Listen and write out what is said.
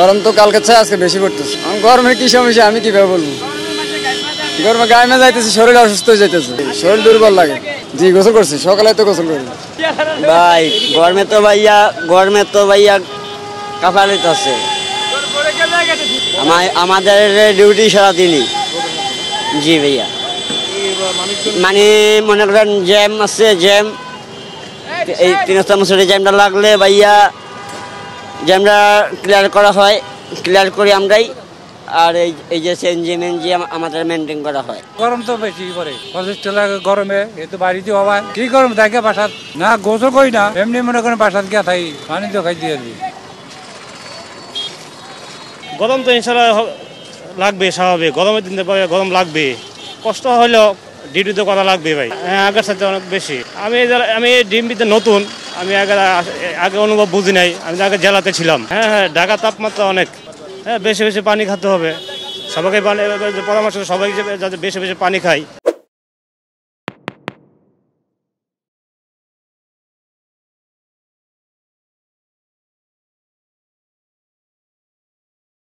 গরম তো কালকে চেয়ে আজকে বেশি পড়তেছে। গরমে কি সমস্যা আমি কিভাবে বলবো? গরমে গায়ে যাইতেছি, শরীর অসুস্থ হয়ে যাইতেছে, শরীর দুর্বল লাগে। জি গোসল করছি, সকালে তো গোসল করি ভাই। গরমে তো ভাইয়া কাফালিত আছে আমাদের ডিউটি সারাদিনই। জি ভাইয়া, মানে মনে করেন জ্যাম আছে, জ্যাম এই 3 নম্বর জ্যামটা লাগলে ভাইয়া জ্যামটা ক্লিয়ার করা হয়, ক্লিয়ার করি আমরাই। আর এই যে সিএনজি আমাদের মেনটেন করা হয়। গরম তো বেশি পড়ে, অসুস্থ লাগে গরমে। এ তো বাড়িতে হওয়া কি গরম থাকে, বাসাত না গোসল করি না, এমনি মনে করেন বাসাত গিয়া থাকি, পানি তো খাই দিয়ে দিই। গরম তো ইনশাল্লাহ লাগবে, স্বাভাবিক। গরমের দিন গরম লাগবে, কষ্ট হলেও ডিউটিতে করা লাগবে ভাই। হ্যাঁ, আগের সাথে অনেক বেশি। আমি ডিএমপিতে নতুন, আমি আগে অনুভব বুঝি নাই। আমি আগে জেলাতে ছিলাম। হ্যাঁ, ঢাকা তাপমাত্রা অনেক। হ্যাঁ, বেশি বেশি পানি খেতে হবে সবাইকে, পরামর্শ সবাই যাতে বেশি বেশি পানি খায়।